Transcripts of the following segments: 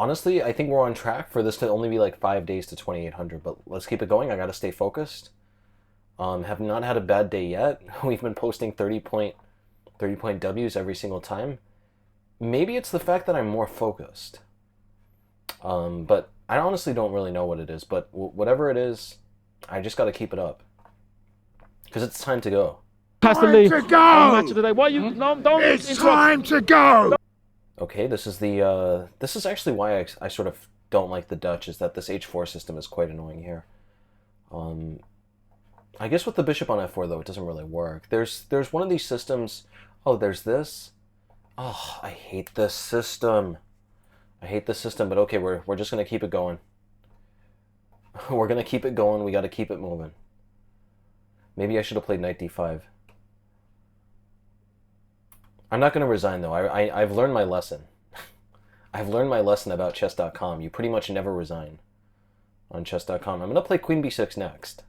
honestly, I think we're on track for this to only be like 5 days to 2,800, but let's keep it going. I gotta stay focused. Have not had a bad day yet. We've been posting 30 point W's every single time. Maybe it's the fact that I'm more focused. But I honestly don't really know what it is, but whatever it is, I just gotta keep it up. Because it's time to go. Has to leave. To go! Match of the day. Why you? No, don't. It's time to go! Okay, this is actually why I sort of don't like the Dutch, is that this h4 system is quite annoying here. I guess with the bishop on f4 though, it doesn't really work. There's one of these systems. Oh, there's this. Oh, I hate this system. I hate this system, but okay, we're just gonna keep it going. We're gonna keep it going. We got to keep it moving. Maybe I should have played knight d5. I'm not going to resign, though. I've learned my lesson. I've learned my lesson about chess.com. You pretty much never resign on chess.com. I'm going to play queen b6 next.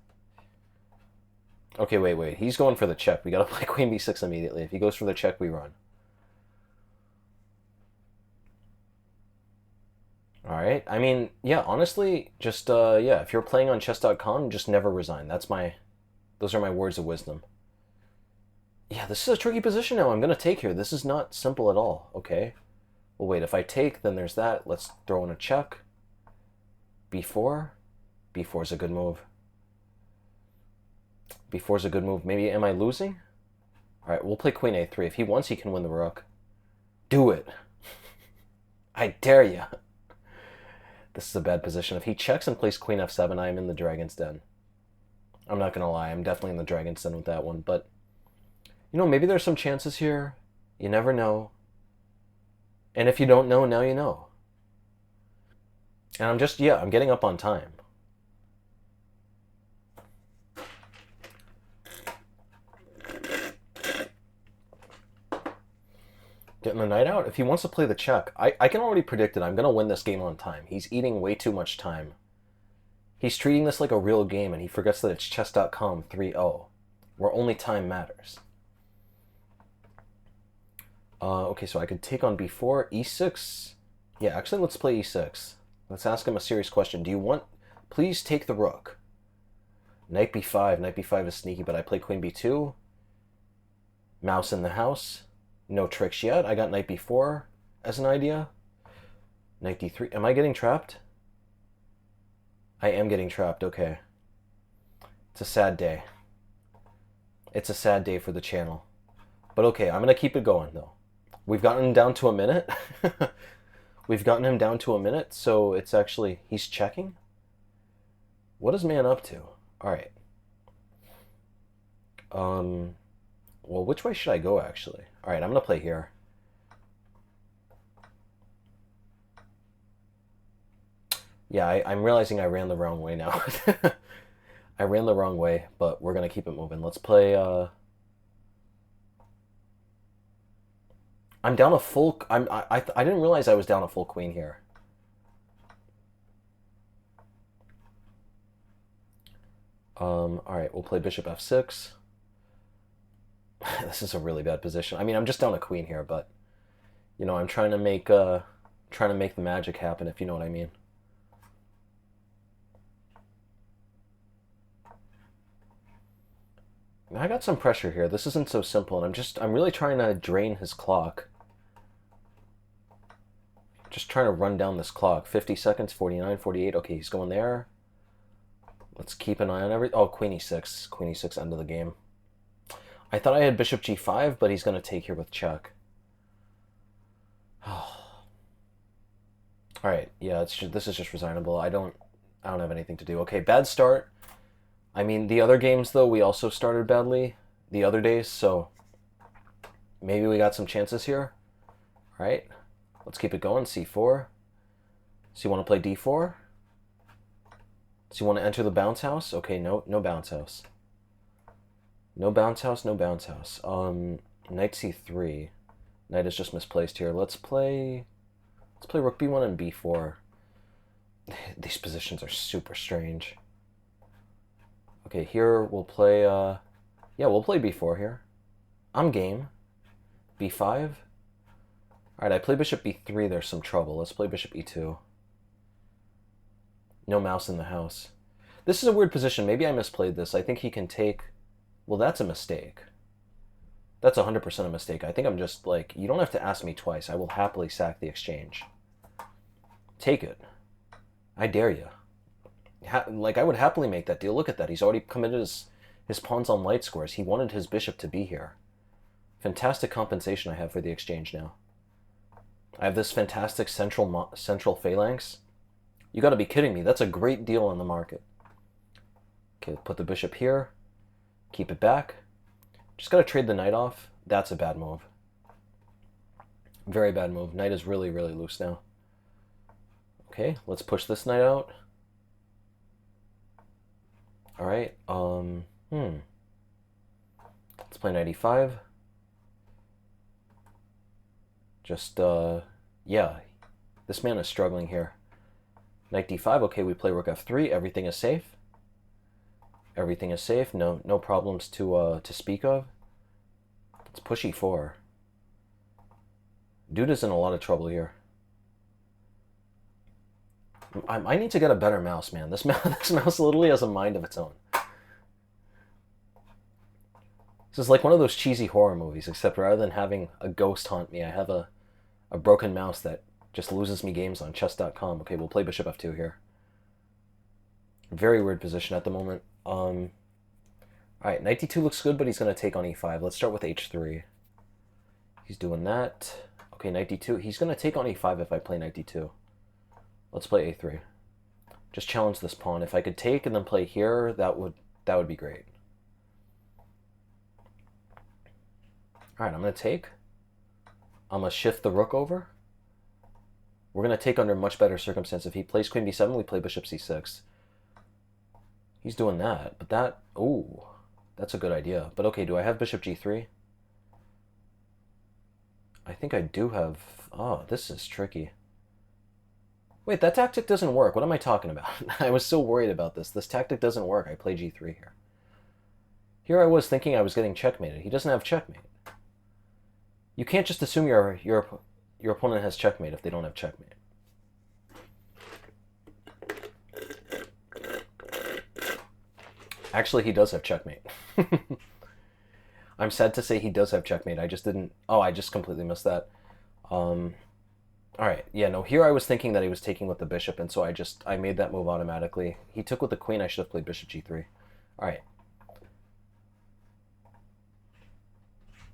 Okay, wait. He's going for the check. We got to play queen b6 immediately. If he goes for the check, we run. Alright. I mean, yeah, honestly, just, yeah, if you're playing on chess.com, just never resign. Those are my words of wisdom. Yeah, this is a tricky position now I'm going to take here. This is not simple at all, okay? Well, wait, if I take, then there's that. Let's throw in a check. b4. b4 is a good move. b4 is a good move. Maybe, am I losing? Alright, we'll play queen a3. If he wants, he can win the rook. Do it. I dare you. This is a bad position. If he checks and plays queen f7, I am in the dragon's den. I'm not going to lie. I'm definitely in the dragon's den with that one, but you know, maybe there's some chances here. You never know. And if you don't know, now you know. And I'm getting up on time. Getting the knight out. If he wants to play the check, I can already predict it. I'm going to win this game on time. He's eating way too much time. He's treating this like a real game, and he forgets that it's chess.com 3-0, where only time matters. Okay, so I could take on b4, e6. Yeah, actually, let's play e6. Let's ask him a serious question. Do you want... Please take the rook. Knight b5. Knight b5 is sneaky, but I play queen b2. Mouse in the house. No tricks yet. I got knight b4 as an idea. Knight d3. Am I getting trapped? I am getting trapped, okay. It's a sad day. It's a sad day for the channel. But okay, I'm going to keep it going, though. We've gotten him down to a minute. We've gotten him down to a minute, so it's actually... He's checking? What is man up to? Alright. Well, which way should I go, actually? Alright, I'm going to play here. Yeah, I'm realizing I ran the wrong way now. I ran the wrong way, but we're going to keep it moving. Let's play... I'm down a full... I didn't realize I was down a full queen here. Alright, we'll play bishop f6. This is a really bad position. I mean, I'm just down a queen here, but... You know, I'm trying to make the magic happen, if you know what I mean. I got some pressure here. This isn't so simple, and I'm really trying to drain his clock. Just trying to run down this clock. 50 seconds, 49, 48. Okay, he's going there. Let's keep an eye on every... Oh, queen e6. Queen e6, end of the game. I thought I had bishop g5, but he's going to take here with check. Alright, yeah, this is just resignable. I don't have anything to do. Okay, bad start. I mean, the other games, though, we also started badly the other days, so maybe we got some chances here. All right, let's keep it going. c4. So you want to play d4? So you want to enter the bounce house? Okay, no bounce house. No bounce house, no bounce house. Knight c3. Knight is just misplaced here. Let's play rook b1 and b4. These positions are super strange. Okay, here we'll play, yeah, we'll play b4 here. I'm game. b5. Alright, I play bishop b3, there's some trouble. Let's play bishop e2. No mouse in the house. This is a weird position. Maybe I misplayed this. I think he can take... Well, that's a mistake. That's 100% a mistake. I think I'm just like, you don't have to ask me twice. I will happily sack the exchange. Take it. I dare you. Like, I would happily make that deal. Look at that. He's already committed his pawns on light squares. He wanted his bishop to be here. Fantastic compensation I have for the exchange now. I have this fantastic central phalanx. You gotta be kidding me. That's a great deal on the market. Okay, put the bishop here. Keep it back. Just gotta trade the knight off. That's a bad move. Very bad move. Knight is really, really loose now. Okay, let's push this knight out. Alright, let's play knight e5. Just, yeah. This man is struggling here. Knight d5, okay, we play rook f3. Everything is safe. Everything is safe. No problems to speak of. Let's push e4. Dude is in a lot of trouble here. I need to get a better mouse, man. This mouse literally has a mind of its own. This is like one of those cheesy horror movies, except rather than having a ghost haunt me, I have a broken mouse that just loses me games on chess.com. Okay, we'll play bishop f2 here. Very weird position at the moment. Alright, knight d2 looks good, but he's going to take on e5. Let's start with h3. He's doing that. Okay, knight d2. He's going to take on e5 if I play knight d2. Let's play a3. Just challenge this pawn. If I could take and then play here, that would be great. Alright, I'm going to take. I'm going to shift the rook over. We're going to take under much better circumstance. If he plays queen b7, we play bishop c6. He's doing that, but that... Ooh, that's a good idea. But okay, do I have bishop g3? I think I do have... Oh, this is tricky. Wait, that tactic doesn't work. What am I talking about? I was so worried about this. This tactic doesn't work. I play g3 here. Here I was thinking I was getting checkmated. He doesn't have checkmate. You can't just assume your opponent has checkmate if they don't have checkmate. Actually, he does have checkmate. I'm sad to say he does have checkmate. I just didn't... Oh, I just completely missed that. Alright, yeah, no, here I was thinking that he was taking with the bishop, and so I made that move automatically. He took with the queen, I should have played bishop g3. Alright.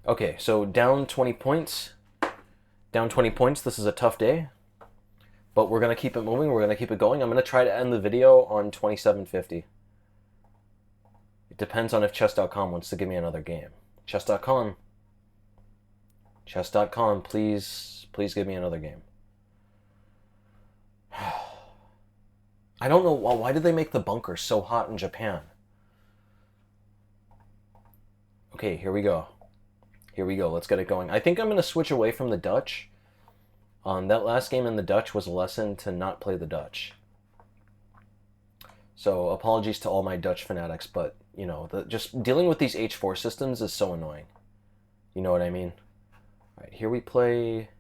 Okay, so down 20 points. Down 20 points, this is a tough day. But we're going to keep it moving, we're going to keep it going. I'm going to try to end the video on 2750. It depends on if chess.com wants to give me another game. Chess.com. Chess.com, please give me another game. I don't know, why did they make the bunker so hot in Japan? Okay, here we go. Here we go, let's get it going. I think I'm going to switch away from the Dutch. That last game in the Dutch was a lesson to not play the Dutch. So apologies to all my Dutch fanatics, but, you know, just dealing with these h4 systems is so annoying. You know what I mean? All right, here we play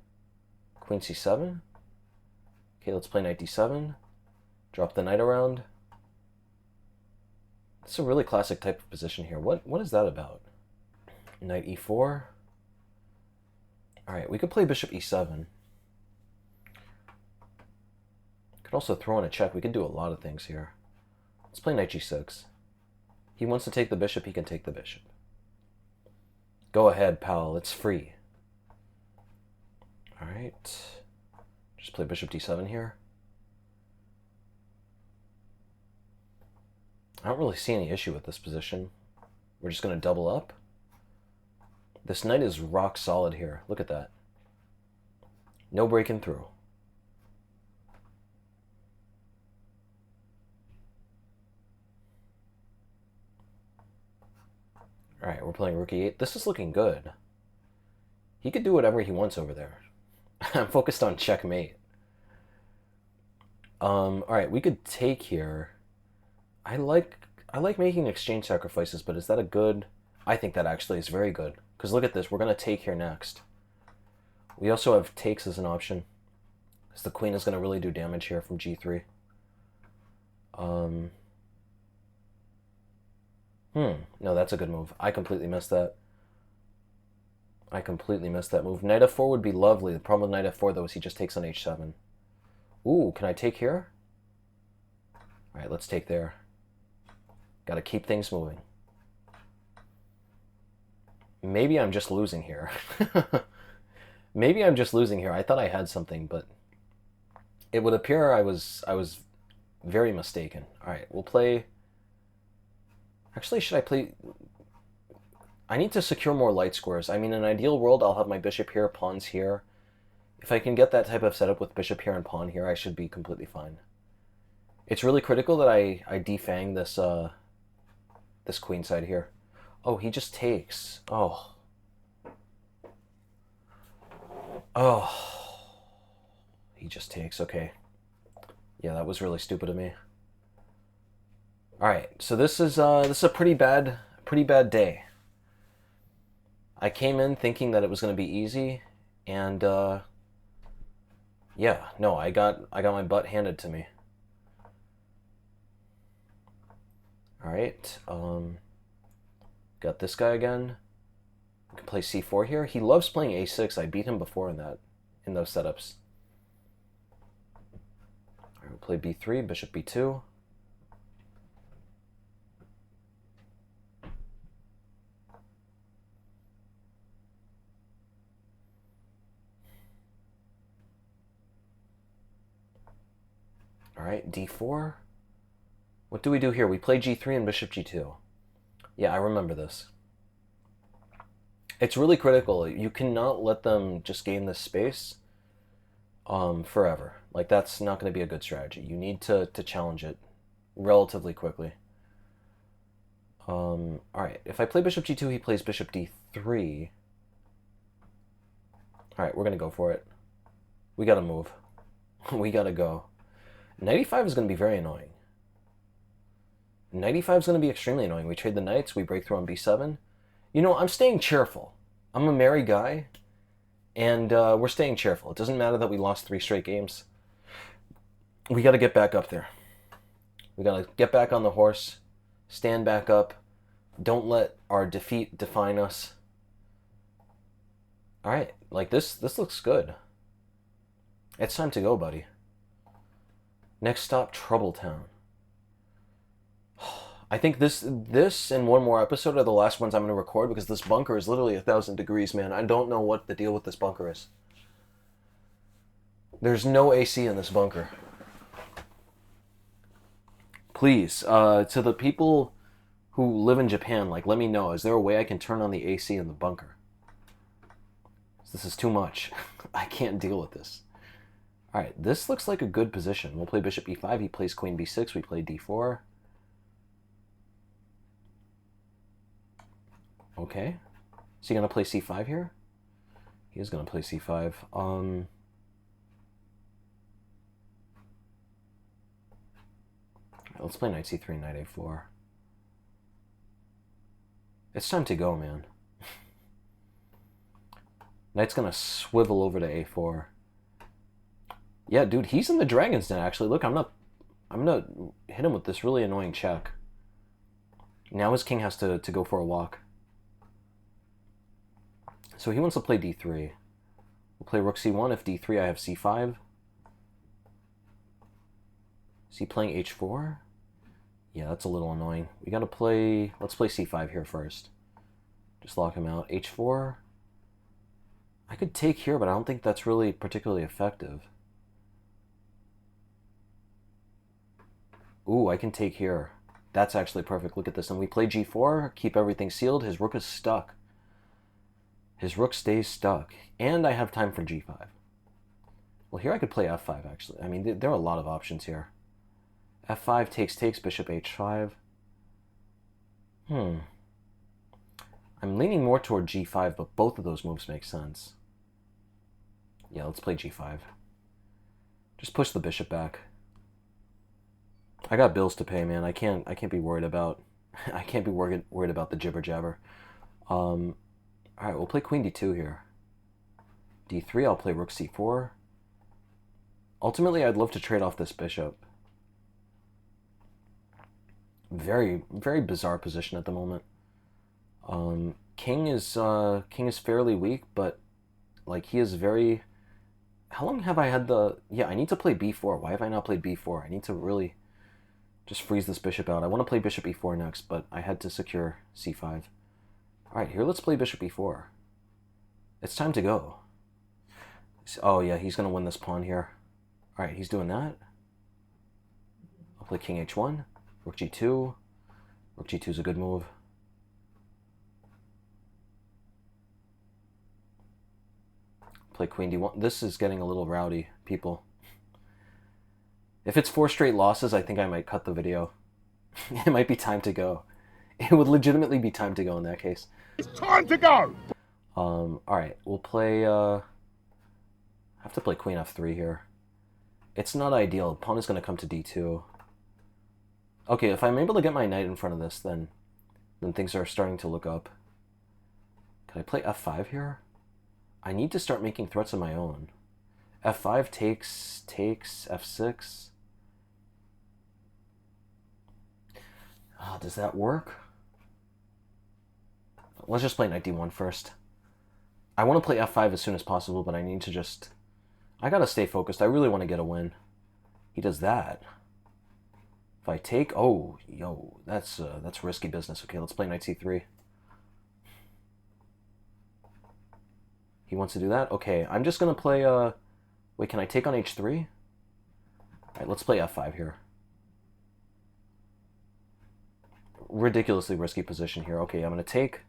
queen c7. Okay, let's play knight d7. Drop the knight around. It's a really classic type of position here. What is that about? Knight e4. Alright, we could play bishop e7. Could also throw in a check. We could do a lot of things here. Let's play knight g6. He wants to take the bishop, he can take the bishop. Go ahead, pal, it's free. Alright. Just play bishop d7 here. I don't really see any issue with this position. We're just going to double up. This knight is rock solid here. Look at that. No breaking through. Alright, we're playing rook e8. This is looking good. He could do whatever he wants over there. I'm focused on checkmate. Alright, we could take here. I like making exchange sacrifices, but is that a good... I think that actually is very good. Because look at this, we're going to take here next. We also have takes as an option, because the queen is going to really do damage here from g3. No, that's a good move. I completely missed that. I completely missed that move. Knight f4 would be lovely. The problem with knight f4, though, is he just takes on h7. Ooh, can I take here? Alright, let's take there. Gotta keep things moving. Maybe I'm just losing here. Maybe I'm just losing here. I thought I had something, but it would appear I was very mistaken. Alright, we'll play... Actually, should I play... I need to secure more light squares. I mean, in an ideal world, I'll have my bishop here, pawns here. If I can get that type of setup with bishop here and pawn here, I should be completely fine. It's really critical that I defang this this queen side here. Oh, he just takes. Oh. Oh. He just takes, okay. Yeah, that was really stupid of me. Alright, so this is a pretty bad day. I came in thinking that it was going to be easy, and yeah, no, I got my butt handed to me. All right, got this guy again. We can play c4 here. He loves playing a6. I beat him before in those setups. All right, we'll play b3, bishop b2. All right, d4. What do we do here? We play g3 and bishop g2. Yeah, I remember this. It's really critical. You cannot let them just gain this space forever. Like, that's not going to be a good strategy. You need to challenge it relatively quickly. All right, if I play bishop g2, he plays bishop d3. All right, we're going to go for it. We got to move. We got to go. Knight e5 is going to be very annoying. Knight e5 is going to be extremely annoying. We trade the knights, we break through on b7. You know, I'm staying cheerful. I'm a merry guy, and we're staying cheerful. It doesn't matter that we lost 3 straight games. We got to get back up there. We got to get back on the horse, stand back up. Don't let our defeat define us. All right, like this looks good. It's time to go, buddy. Next stop, Troubletown. I think this and one more episode are the last ones I'm going to record, because this bunker is literally 1,000 degrees, man. I don't know what the deal with this bunker is. There's no AC in this bunker. Please, to the people who live in Japan, like, let me know. Is there a way I can turn on the AC in the bunker? This is too much. I can't deal with this. All right, this looks like a good position. We'll play bishop e5. He plays queen b6. We play d4. Okay. Is he going to play c5 here? He is going to play c5. Let's play knight c3, knight a4. It's time to go, man. Knight's going to swivel over to a4. Yeah, dude, he's in the Dragon's Den, actually. Look, I'm gonna hit him with this really annoying check. Now his king has to go for a walk. So he wants to play d3. We'll play rook c1. If d3, I have c5. Is he playing h4? Yeah, that's a little annoying. We gotta play... Let's play c5 here first. Just lock him out. h4. I could take here, but I don't think that's really particularly effective. Ooh, I can take here. That's actually perfect. Look at this. And we play g4, keep everything sealed. His rook is stuck. His rook stays stuck. And I have time for g5. Well, here I could play f5, actually. I mean, there are a lot of options here. f5 takes, bishop h5. I'm leaning more toward g5, but both of those moves make sense. Yeah, let's play g5. Just push the bishop back. I got bills to pay, man. I can't be worried about the jibber jabber. All right, we'll play queen d2 here. D3, I'll play rook C4. Ultimately, I'd love to trade off this bishop. Very, very bizarre position at the moment. King is fairly weak, but like he is very... How long have I had the... Yeah, I need to play b4. Why have I not played b4? I need to really just freeze this bishop out. I want to play bishop e4 next, but I had to secure c5. All right, here, let's play bishop e4. It's time to go. Oh, yeah, he's going to win this pawn here. All right, he's doing that. I'll play king h1, rook g2. Rook g2 is a good move. Play queen d1. This is getting a little rowdy, people. If it's 4 straight losses, I think I might cut the video. It might be time to go. It would legitimately be time to go in that case. It's time to go! Alright, we'll play... I have to play queen f3 here. It's not ideal. Pawn is going to come to d2. Okay, if I'm able to get my knight in front of this, then things are starting to look up. Can I play f5 here? I need to start making threats of my own. f5 takes f6. Oh, does that work? Let's just play knight d1 first. I want to play f5 as soon as possible, but I need to just... I gotta stay focused. I really want to get a win. He does that. If I take... Oh, yo, that's risky business. Okay, let's play knight c3. He wants to do that? Okay, I'm just gonna play... Wait, can I take on h3? Alright, let's play f5 here. Ridiculously risky position here. Okay, I'm gonna take...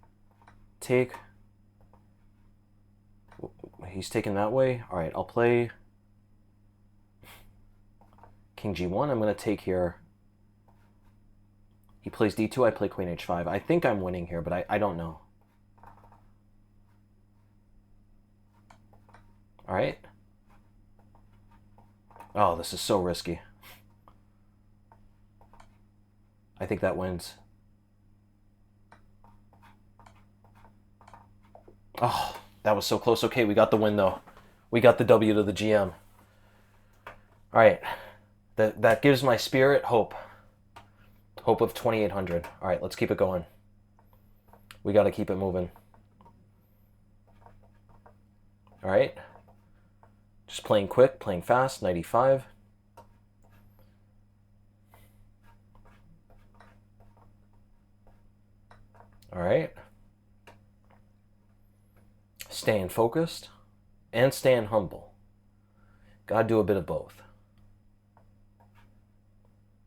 He's taking that way. Alright, I'll play... King g1, I'm gonna take here. He plays d2, I play queen h5. I think I'm winning here, but I don't know. Alright. Oh, this is so risky. I think that wins. Oh, that was so close. Okay, we got the win, though. We got the W to the GM. Alright. That gives my spirit hope. Hope of 2,800. Alright, let's keep it going. We got to keep it moving. Alright. Just playing quick, playing fast, 95. All right. Staying focused and staying humble. Gotta do a bit of both.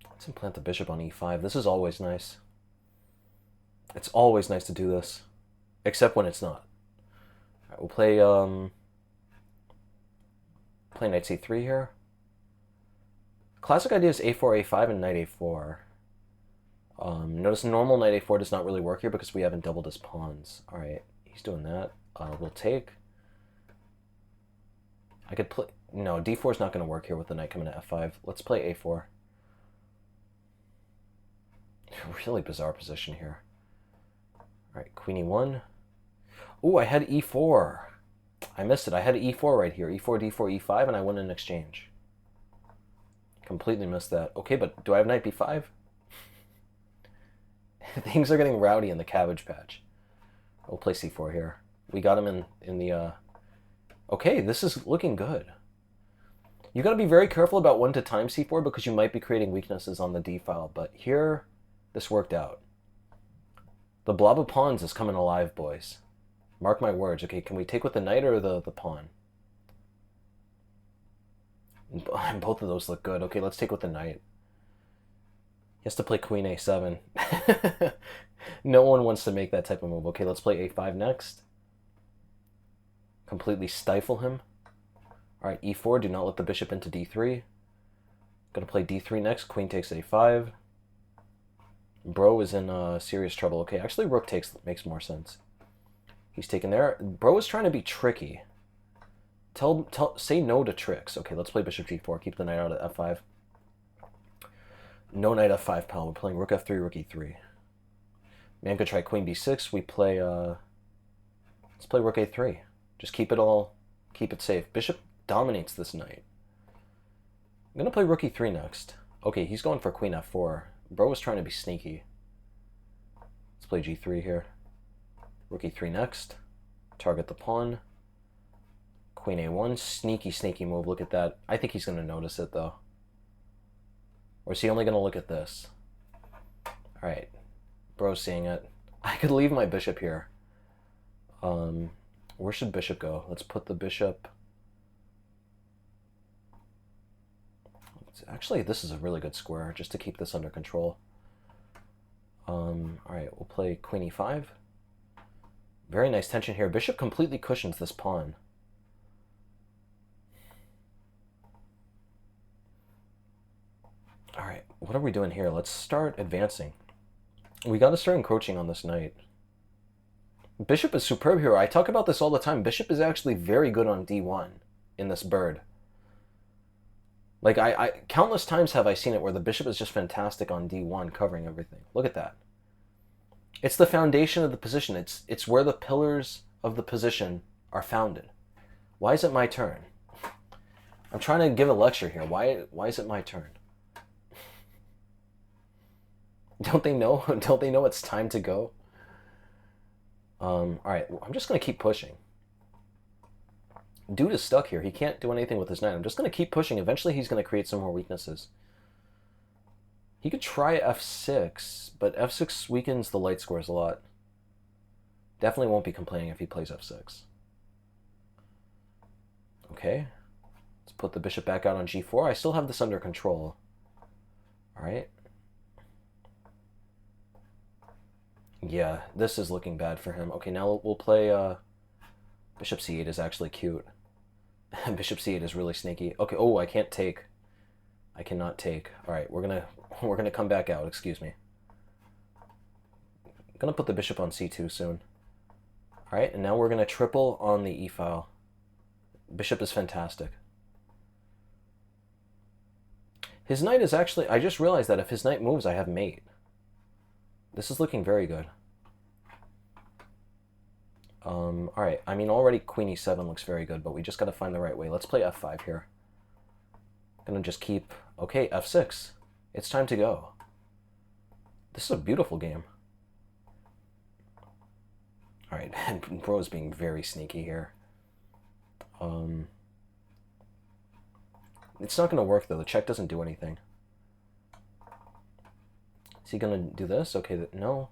Let's implant the bishop on e5. This is always nice. It's always nice to do this, except when it's not. All right, we'll play knight c3 here. Classic idea is a4, a5, and knight a4. Notice normal knight a4 does not really work here because we haven't doubled his pawns. All right, he's doing that. We'll take. I could play... No, d4 is not going to work here with the knight coming to f5. Let's play a4. Really bizarre position here. All right, queen e1. Ooh, I had e4. I missed it. I had e4 right here. e4, d4, e5, and I won in exchange. Completely missed that. Okay, but do I have knight b5? Things are getting rowdy in the Cabbage Patch. We'll play c4 here. We got him in the... Okay, this is looking good. You got to be very careful about when to time c4 because you might be creating weaknesses on the d file. But here, this worked out. The blob of pawns is coming alive, boys. Mark my words. Okay, can we take with the knight or the pawn? Both of those look good. Okay, let's take with the knight. He has to play queen a7. No one wants to make that type of move. Okay, let's play a5 next. Completely stifle him. All right, e4. Do not let the bishop into d3. Gonna play d3 next. Queen takes a5. Bro is in serious trouble. Okay, actually rook takes makes more sense. He's taken there. Bro is trying to be tricky. Say no to tricks. Okay, let's play bishop g4. Keep the knight out at f5. No knight f5, pal. We're playing rook f3, rook e3. Man could try queen b6. We play, let's play rook a3. Just keep it all Keep it safe. Bishop dominates this knight. I'm going to play rook e3 next. Okay, he's going for queen f4. Bro was trying to be sneaky. Let's play g3 here. Rook e3 next. Target the pawn. Queen a1. Sneaky, sneaky move. Look at that. I think he's going to notice it, though. Or is he only going to look at this? Alright. Bro's seeing it. I could leave my bishop here. Where should bishop go? Let's put the bishop... Actually, this is a really good square, just to keep this under control. Alright, we'll play queen e5. Very nice tension here. Bishop completely cushions this pawn. Alright, what are we doing here? Let's start advancing. We gotta start encroaching on this knight. Bishop is superb here. I talk about this all the time. Bishop is actually very good on d1 in this bird. Like, I countless times have I seen it where the bishop is just fantastic on d1, covering everything. Look at that. It's the foundation of the position. It's where the pillars of the position are founded. Why is it my turn? I'm trying to give a lecture here. Why is it my turn? Don't they know? Don't they know it's time to go? Alright, I'm just going to keep pushing. Dude is stuck here. He can't do anything with his knight. I'm just going to keep pushing. Eventually he's going to create some more weaknesses. He could try f6, but f6 weakens the light squares a lot. Definitely won't be complaining if he plays f6. Okay. Let's put the bishop back out on g4. I still have this under control. Alright. Yeah, this is looking bad for him. Okay, now we'll play... Bishop c8 is actually cute. Bishop c8 is really sneaky. Okay, oh, I can't take. I cannot take. Alright, we're gonna come back out, excuse me. I'm gonna put the bishop on c2 soon. Alright, and now we're gonna triple on the e-file. Bishop is fantastic. His knight is actually... I just realized that if his knight moves, I have mate. This is looking very good. Alright, I mean, already queen e7 looks very good, but we just gotta find the right way. Let's play f5 here. Gonna just keep... Okay, f6. It's time to go. This is a beautiful game. Alright, bro's being very sneaky here. It's not gonna work, though. The check doesn't do anything. Is he gonna do this? Okay, no.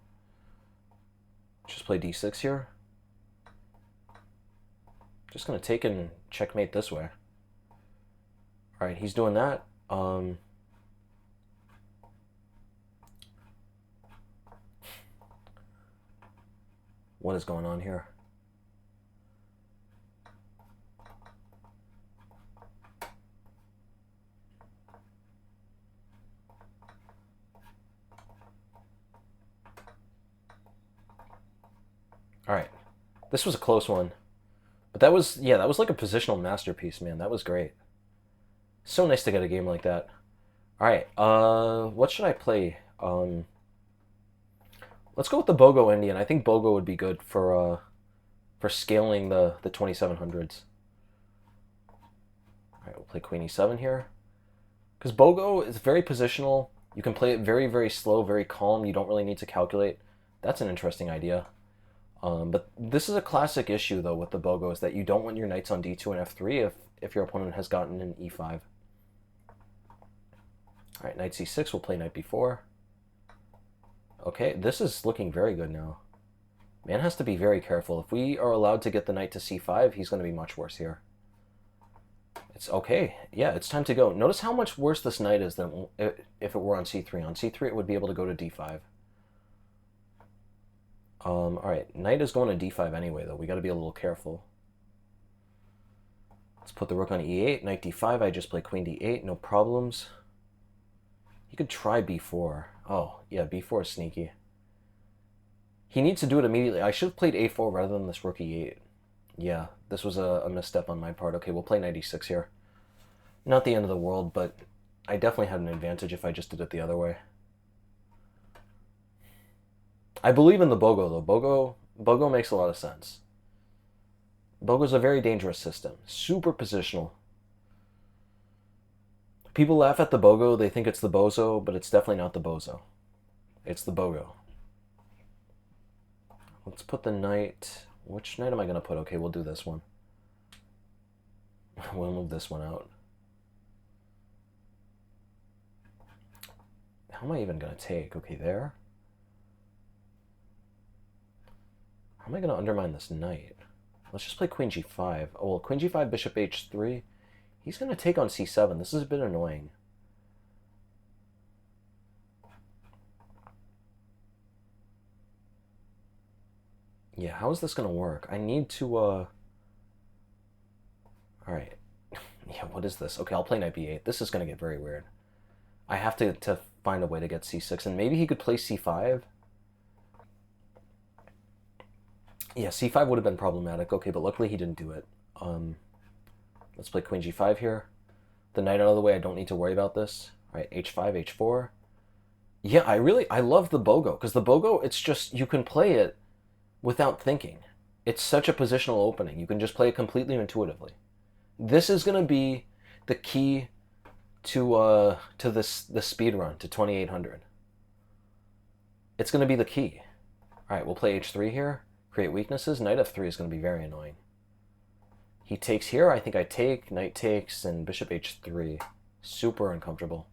Just play d6 here. Just gonna take and checkmate this way. Alright, he's doing that. What is going on here? Alright. This was a close one. But that was, yeah, that was like a positional masterpiece, man. That was great. So nice to get a game like that. Alright, what should I play? Let's go with the Bogo Indian. I think Bogo would be good for scaling the 2700s. Alright, we'll play Queen e7 here. Because Bogo is very positional. You can play it very, very slow, very calm. You don't really need to calculate. That's an interesting idea. But this is a classic issue, though, with the Bogo, is that you don't want your knights on d2 and f3 if your opponent has gotten an e5. Alright, knight c6, we'll play knight b4. Okay, this is looking very good now. Man has to be very careful. If we are allowed to get the knight to c5, he's going to be much worse here. It's okay. Yeah, it's time to go. Notice how much worse this knight is than if it were on c3. On c3, it would be able to go to d5. Alright, knight is going to d5 anyway, though. We got to be a little careful. Let's put the rook on e8. Knight d5, I just play queen d8, no problems. He could try b4. Oh, yeah, b4 is sneaky. He needs to do it immediately. I should have played a4 rather than this rook e8. Yeah, this was a misstep on my part. Okay, we'll play knight e6 here. Not the end of the world, but I definitely had an advantage if I just did it the other way. I believe in the Bogo, though. Bogo makes a lot of sense. Bogo's a very dangerous system. Super positional. People laugh at the Bogo, they think it's the Bozo, but it's definitely not the Bozo. It's the Bogo. Let's put the knight... Which knight am I going to put? Okay, we'll do this one. We'll move this one out. How am I even going to take? Okay, there. How am I going to undermine this knight? Let's just play queen g5. Oh, well, queen g5, bishop h3. He's going to take on c7. This is a bit annoying. Yeah, how is this going to work? I need to, Alright. Yeah, what is this? Okay, I'll play knight b8. This is going to get very weird. I have to find a way to get c6, and maybe he could play c5. Yeah, c5 would have been problematic. Okay, but luckily he didn't do it. Let's play queen g5 here. The knight out of the way, I don't need to worry about this. Alright, h5, h4. Yeah, I love the Bogo, because the Bogo, it's just, you can play it without thinking. It's such a positional opening. You can just play it completely intuitively. This is going to be the key to this speed run to 2800. It's going to be the key. All right, we'll play h3 here. Create weaknesses. Knight f3 is going to be very annoying. He takes here. I think I take. Knight takes, and bishop h3. Super uncomfortable.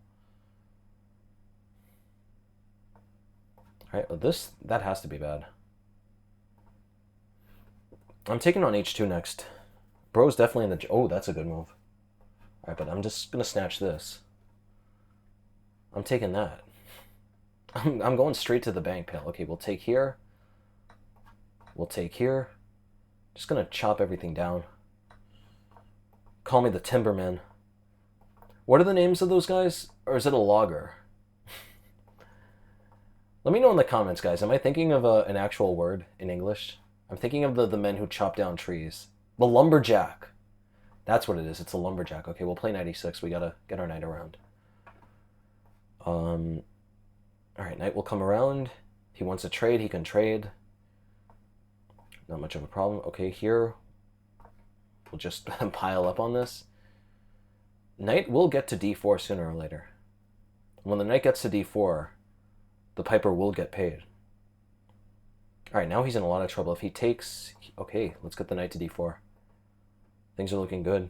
All right, well that has to be bad. I'm taking on h2 next. Bro's definitely in the... Oh, that's a good move. All right, but I'm just going to snatch this. I'm taking that. I'm going straight to the bank pal. Okay, we'll take here. We'll take here. Just going to chop everything down. Call me the Timberman. What are the names of those guys? Or is it a logger? Let me know in the comments, guys. Am I thinking of an actual word in English? I'm thinking of the men who chop down trees. The lumberjack. That's what it is. It's a lumberjack. Okay, we'll play knight e6. We gotta get our knight around. Alright, knight will come around. He wants to trade. He can trade. Not much of a problem. Okay, here. We'll just pile up on this. Knight will get to d4 sooner or later. When the knight gets to d4, the piper will get paid. Alright, now he's in a lot of trouble. If he takes... Okay, let's get the knight to d4. Things are looking good.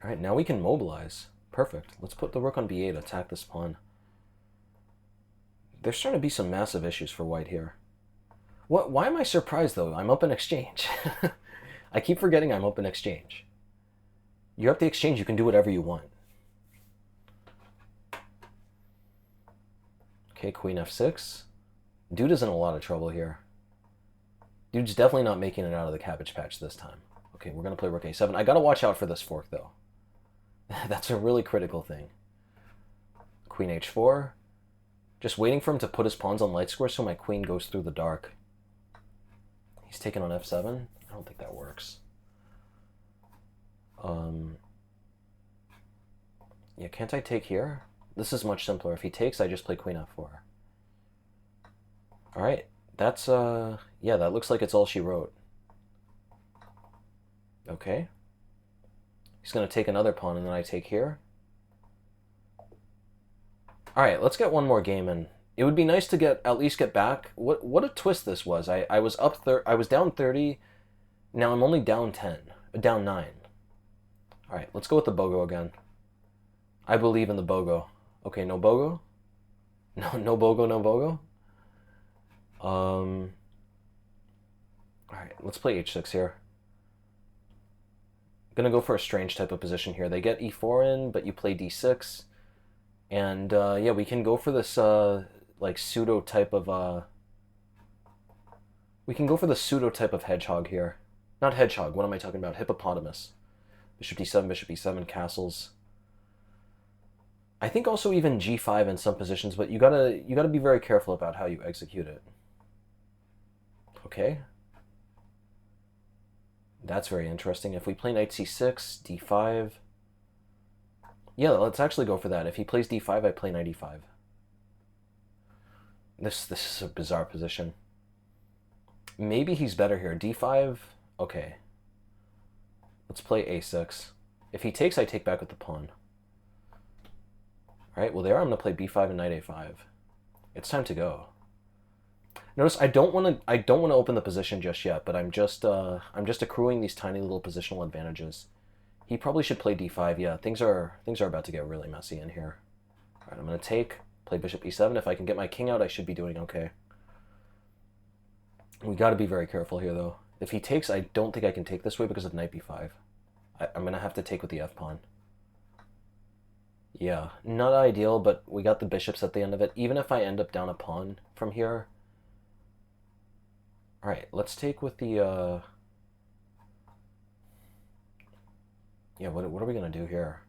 Alright, now we can mobilize. Perfect. Let's put the rook on b8, attack this pawn. There's starting to be some massive issues for white here. What? Why am I surprised, though? I'm up in exchange. I keep forgetting I'm up in exchange. You're up the exchange, you can do whatever you want. Okay, queen f6. Dude is in a lot of trouble here. Dude's definitely not making it out of the cabbage patch this time. Okay, we're going to play rook a7. I got to watch out for this fork, though. That's a really critical thing. Queen h4. Just waiting for him to put his pawns on light square so my queen goes through the dark. He's taking on f7. I don't think that works. Yeah, can't I take here? This is much simpler. If he takes, I just play queen f4. Alright, that's, yeah, that looks like it's all she wrote. Okay. He's going to take another pawn, and then I take here. Alright, let's get one more game in. It would be nice to at least get back. What a twist this was. I was I was down 30. Now I'm only down 10. Down 9. Alright, let's go with the Bogo again. I believe in the Bogo. Okay, no Bogo? No Bogo, no Bogo? Alright, let's play h6 here. Gonna go for a strange type of position here. They get e4 in, but you play d6. And, yeah, we can go for this, like, pseudo type of, we can go for the pseudo type of hedgehog here. Not hedgehog, what am I talking about? Hippopotamus. Bishop d7, castles. I think also even g5 in some positions, but you gotta be very careful about how you execute it. Okay. That's very interesting. If we play knight c6, d5... Yeah, let's actually go for that. If he plays d5, I play knight e5. This is a bizarre position. Maybe he's better here. D5. Okay. Let's play A6. If he takes, I take back with the pawn. All right. Well, there I'm gonna play B5 and knight A5. It's time to go. Notice I don't want to open the position just yet, but I'm just accruing these tiny little positional advantages. He probably should play D5. Yeah, things are about to get really messy in here. All right, I'm gonna take, play bishop E7. If I can get my king out, I should be doing okay. We got to be very careful here, though. If he takes, I don't think I can take this way because of knight B5. I'm gonna have to take with the F pawn. Yeah, not ideal, but we got the bishops at the end of it. Even if I end up down a pawn from here. All right, let's take with the, yeah, what are we going to do here?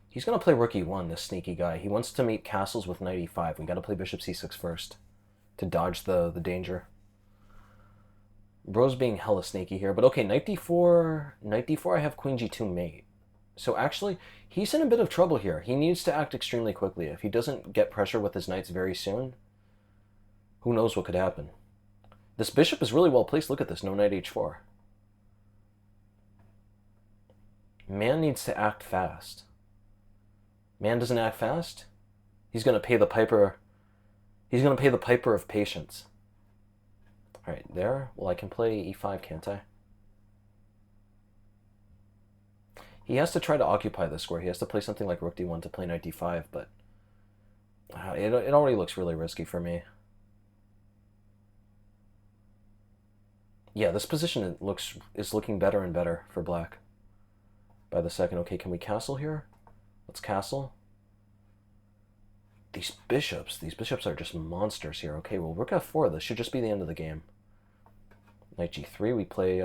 He's going to play rook e1, this sneaky guy. He wants to meet castles with knight e5. We got to play bishop c6 first to dodge the danger. Bro's being hella sneaky here, but okay, knight d4, I have queen g2 mate. So actually, he's in a bit of trouble here. He needs to act extremely quickly. If he doesn't get pressure with his knights very soon, who knows what could happen. This bishop is really well placed. Look at this, no knight h4. Man needs to act fast. Man doesn't act fast, he's going to pay the piper. He's going to pay the piper of patience. All right, there. Well, I can play e5, can't I? He has to try to occupy this square. He has to play something like rook d1 to play knight d5, but it already looks really risky for me. Yeah, this position is looking better and better for black by the second. Okay, can we castle here? Let's castle. These bishops are just monsters here. Okay, well, rook f4, this should just be the end of the game. Knight g3, we play,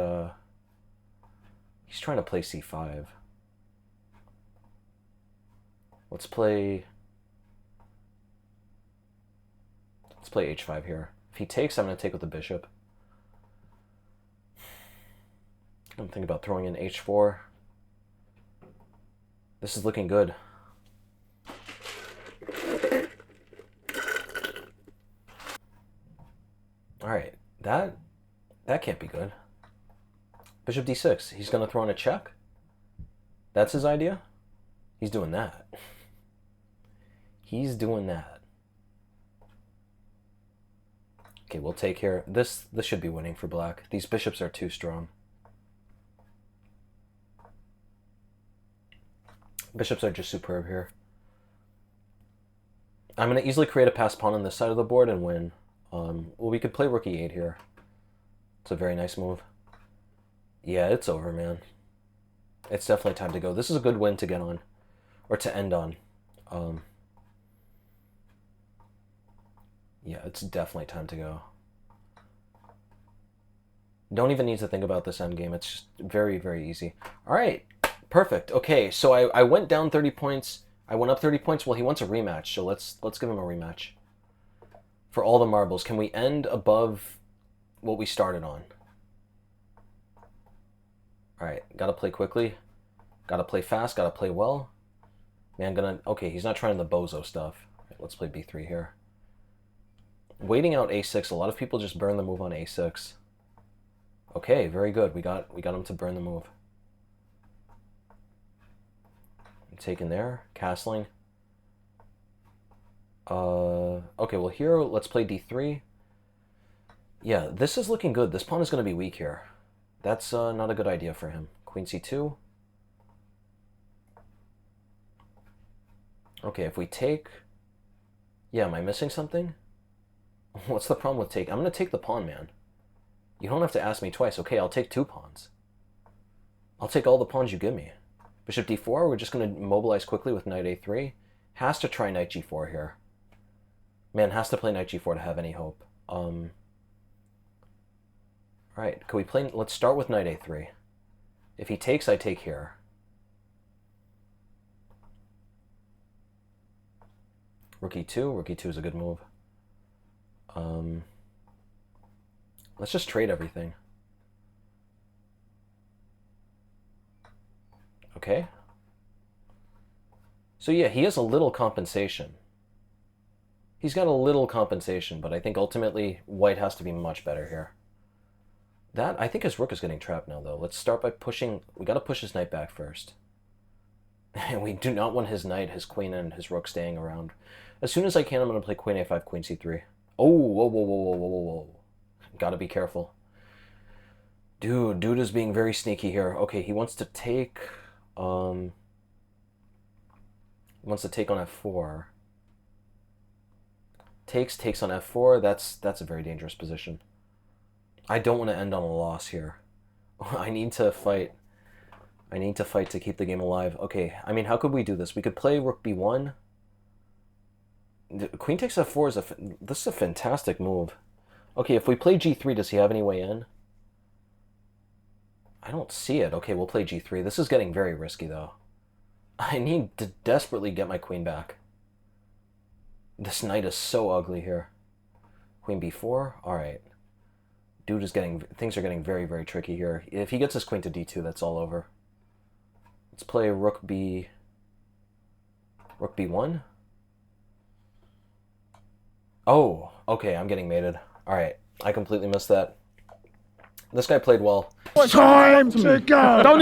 he's trying to play c5. Let's play h5 here. If he takes, I'm going to take with the bishop. I'm thinking about throwing in h4. This is looking good. All right, that can't be good. Bishop d6. He's going to throw in a check. That's his idea. He's doing that. He's doing that. Okay, we'll take here. This should be winning for black. These bishops are too strong. Bishops are just superb here. I'm going to easily create a passed pawn on this side of the board and win. Well, we could play rook e8 here. It's a very nice move. Yeah, it's over, man. It's definitely time to go. This is a good win to get on. Or to end on. Yeah, it's definitely time to go. Don't even need to think about this endgame. It's just very, very easy. All right. Perfect. Okay, so I went down 30 points. I went up 30 points. Well, he wants a rematch, so let's give him a rematch. For all the marbles, can we end above what we started on? All right, gotta play quickly. Gotta play fast, gotta play well. Man, okay, he's not trying the bozo stuff. Right, let's play b3 here. Waiting out a6, a lot of people just burn the move on a6. Okay, very good. We got him to burn the move. Taken there, castling. Okay, well here, let's play d3. Yeah, this is looking good. This pawn is going to be weak here. That's not a good idea for him. Queen c2. Okay, if we take... Yeah, am I missing something? What's the problem with take? I'm going to take the pawn, man. You don't have to ask me twice. Okay, I'll take 2 pawns. I'll take all the pawns you give me. Bishop d4, we're just going to mobilize quickly with knight a3. Has to try knight g4 here. Man, has to play knight g4 to have any hope. Alright, can we play... Let's start with knight a3. If he takes, I take here. Rook e2. Rook e2 is a good move. Let's just trade everything. Okay. So yeah, he has a little compensation. He's got a little compensation, but I think ultimately white has to be much better here. I think his rook is getting trapped now, though. Let's start by pushing... We gotta push his knight back first. And we do not want his knight, his queen, and his rook staying around. As soon as I can, I'm gonna play queen a5, queen c3. Oh, whoa, whoa, whoa, whoa, whoa, whoa, whoa. Gotta be careful. Dude is being very sneaky here. Okay, he wants to take... He wants to take on f4. Takes on f4. That's a very dangerous position. I don't want to end on a loss here. I need to fight. I need to fight to keep the game alive. Okay, I mean, how could we do this? We could play rook b1. Queen takes f4 is this is a fantastic move. Okay, if we play g3, does he have any way in? I don't see it. Okay, we'll play g3. This is getting very risky, though. I need to desperately get my queen back. This knight is so ugly here. Queen b4? Alright. Dude is getting... Things are getting very, very tricky here. If he gets his queen to d2, that's all over. Let's play rook b... Rook b1? Oh, okay, I'm getting mated. Alright, I completely missed that. This guy played well. Time to go! Don't